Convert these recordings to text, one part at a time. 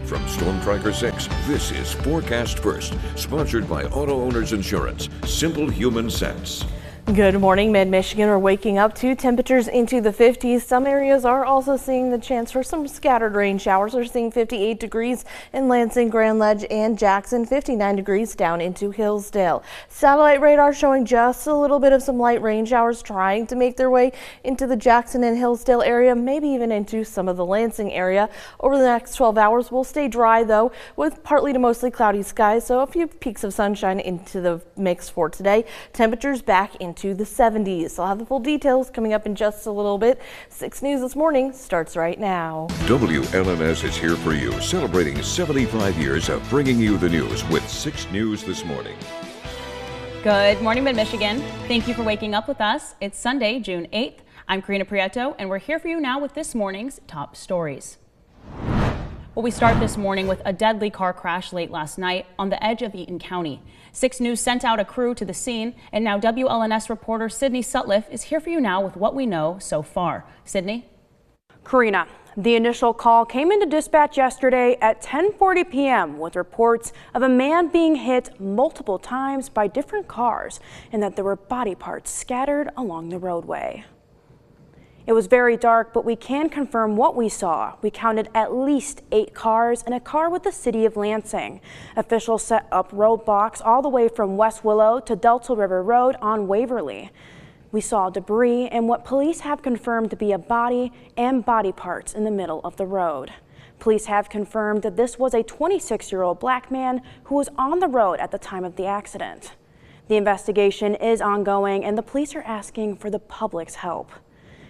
From Storm Tracker 6, this is Forecast First, sponsored by Auto Owners Insurance. Simple human sense. Good morning. Mid-Michigan are waking up to temperatures into the 50s. Some areas are also seeing the chance for some scattered rain showers. We're seeing 58 degrees in Lansing, Grand Ledge, and Jackson, 59 degrees down into Hillsdale. Satellite radar showing just a little bit of some light rain showers trying to make their way into the Jackson and Hillsdale area, maybe even into some of the Lansing area. Over the next 12 hours, we'll stay dry, though, with partly to mostly cloudy skies, so a few peaks of sunshine into the mix for today. Temperatures back into the 70s. I'll have the full details coming up in just a little bit. 6 News This Morning starts right now. WLNS is here for you, celebrating 75 years of bringing you the news with 6 News This Morning. Good morning, Mid-Michigan. Thank you for waking up with us. It's Sunday, June 8th. I'm Karina Prieto, and we're here for you now with this morning's top stories. Well, we start this morning with a deadly car crash late last night on the edge of Eaton County. 6 News sent out a crew to the scene, and now WLNS reporter Sydney Sutliff is here for you now with what we know so far. Sydney? Karina, the initial call came into dispatch yesterday at 10:40 p.m. with reports of a man being hit multiple times by different cars and that there were body parts scattered along the roadway. It was very dark, but we can confirm what we saw. We counted at least 8 cars and a car with the city of Lansing. Officials set up roadblocks all the way from West Willow to Delta River Road on Waverly. We saw debris and what police have confirmed to be a body and body parts in the middle of the road. Police have confirmed that this was a 26-year-old black man who was on the road at the time of the accident. The investigation is ongoing and the police are asking for the public's help.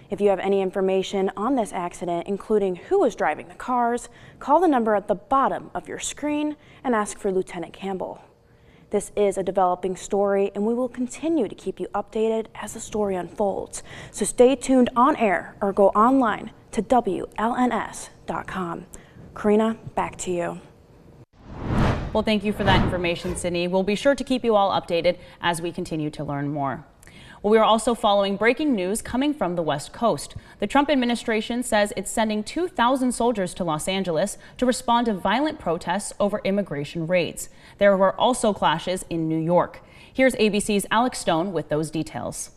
If you have any information on this accident, including who was driving the cars, call the number at the bottom of your screen and ask for Lieutenant Campbell. This is a developing story, and we will continue to keep you updated as the story unfolds. So stay tuned on air or go online to WLNS.com. Karina, back to you. Well, thank you for that information, Sydney. We'll be sure to keep you all updated as we continue to learn more. Well, we are also following breaking news coming from the West Coast. The Trump administration says it's sending 2,000 soldiers to Los Angeles to respond to violent protests over immigration raids. There were also clashes in New York. Here's ABC's Alex Stone with those details.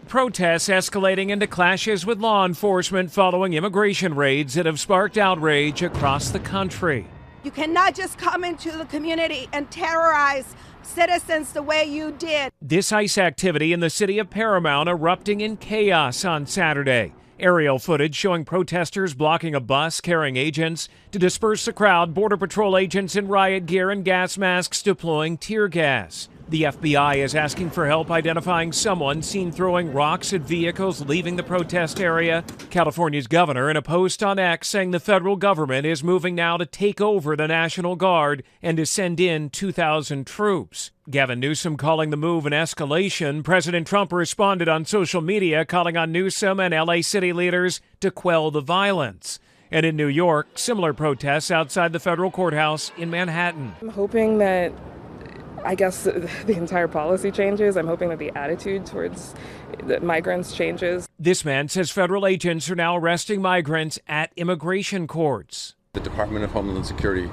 Protests escalating into clashes with law enforcement following immigration raids that have sparked outrage across the country. You cannot just come into the community and terrorize citizens the way you did. This ICE activity in the city of Paramount erupting in chaos on Saturday. Aerial footage showing protesters blocking a bus carrying agents. To disperse the crowd, Border Patrol agents in riot gear and gas masks deploying tear gas. The FBI is asking for help identifying someone seen throwing rocks at vehicles leaving the protest area. California's governor in a post on X saying the federal government is moving now to take over the National Guard and to send in 2,000 troops. Gavin Newsom calling the move an escalation. President Trump responded on social media calling on Newsom and LA city leaders to quell the violence. And in New York, similar protests outside the federal courthouse in Manhattan. I'm hoping that the entire policy changes. I'm hoping that the attitude towards the migrants changes. This man says federal agents are now arresting migrants at immigration courts. The Department of Homeland Security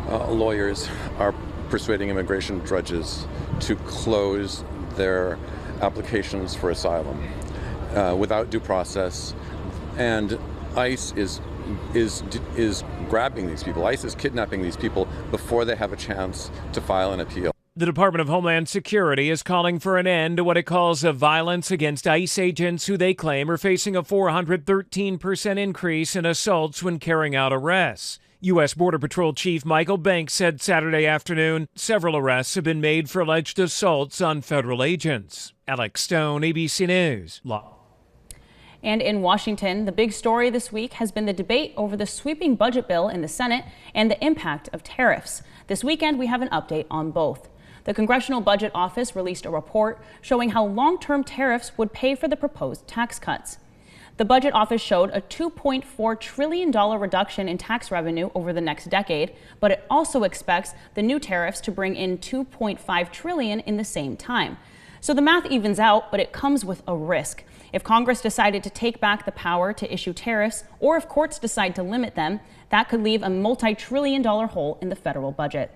lawyers are persuading immigration judges to close their applications for asylum without due process. And ICE is grabbing these people. ICE is kidnapping these people before they have a chance to file an appeal. The Department of Homeland Security is calling for an end to what it calls a violence against ICE agents who they claim are facing a 413% increase in assaults when carrying out arrests. U.S. Border Patrol Chief Michael Banks said Saturday afternoon several arrests have been made for alleged assaults on federal agents. Alex Stone, ABC News. And in Washington, the big story this week has been the debate over the sweeping budget bill in the Senate and the impact of tariffs. This weekend, we have an update on both. The Congressional Budget Office released a report showing how long-term tariffs would pay for the proposed tax cuts. The Budget Office showed a $2.4 trillion reduction in tax revenue over the next decade, but it also expects the new tariffs to bring in $2.5 trillion in the same time. So the math evens out, but it comes with a risk. If Congress decided to take back the power to issue tariffs, or if courts decide to limit them, that could leave a multi-trillion-dollar hole in the federal budget.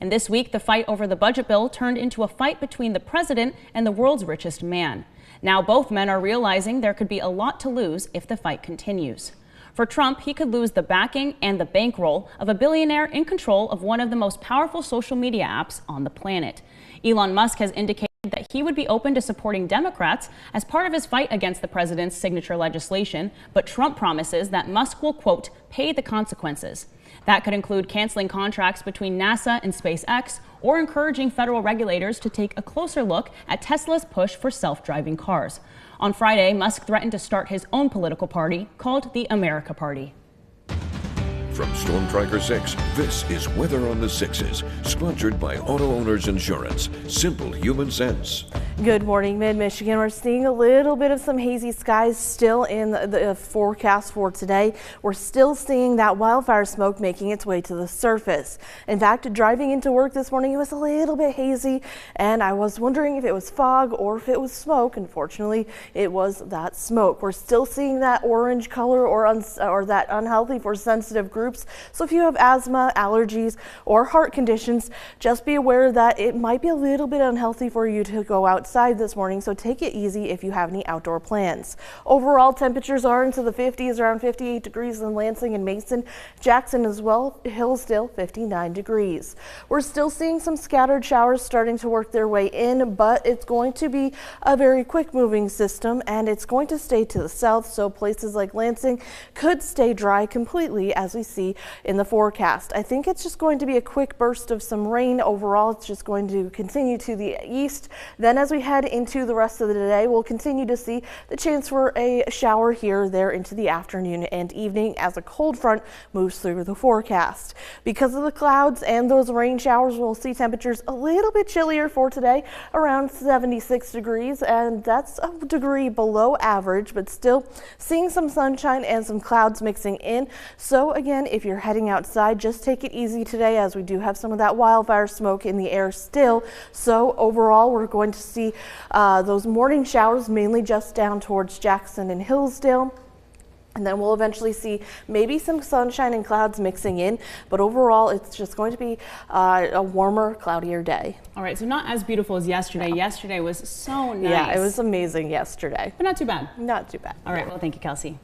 And this week, the fight over the budget bill turned into a fight between the president and the world's richest man. Now both men are realizing there could be a lot to lose if the fight continues. For Trump, he could lose the backing and the bankroll of a billionaire in control of one of the most powerful social media apps on the planet. Elon Musk has indicated that he would be open to supporting Democrats as part of his fight against the president's signature legislation, but Trump promises that Musk will, quote, pay the consequences. That could include canceling contracts between NASA and SpaceX or encouraging federal regulators to take a closer look at Tesla's push for self-driving cars. On Friday, Musk threatened to start his own political party called the America Party. From Storm Tracker 6, this is Weather on the Sixes, sponsored by Auto Owners Insurance. Simple human sense. Good morning, Mid-Michigan. We're seeing a little bit of some hazy skies still in the forecast for today. We're still seeing that wildfire smoke making its way to the surface. In fact, driving into work this morning, it was a little bit hazy, and I was wondering if it was fog or if it was smoke. Unfortunately, it was that smoke. We're still seeing that orange color or that unhealthy for sensitive groups. So if you have asthma, allergies, or heart conditions, just be aware that it might be a little bit unhealthy for you to go outside this morning, so take it easy if you have any outdoor plans. Overall, temperatures are into the 50s, around 58 degrees in Lansing and Mason. Jackson as well, Hillsdale 59 degrees. We're still seeing some scattered showers starting to work their way in, but it's going to be a very quick moving system and it's going to stay to the south, so places like Lansing could stay dry completely as we see in the forecast. I think it's just going to be a quick burst of some rain. Overall, it's just going to continue to the east. Then as we head into the rest of the day, we'll continue to see the chance for a shower here or there into the afternoon and evening as a cold front moves through the forecast. Because of the clouds and those rain showers, we'll see temperatures a little bit chillier for today, around 76 degrees, and that's a degree below average, but still seeing some sunshine and some clouds mixing in. So again, if you're heading outside, just take it easy today as we do have some of that wildfire smoke in the air still. So overall, we're going to see those morning showers mainly just down towards Jackson and Hillsdale. And then we'll eventually see maybe some sunshine and clouds mixing in, but overall it's just going to be a warmer, cloudier day. All right, so not as beautiful as yesterday. No. Yesterday was so nice. Yeah, it was amazing yesterday. But not too bad. Not too bad. All right, well, thank you, Kelsey.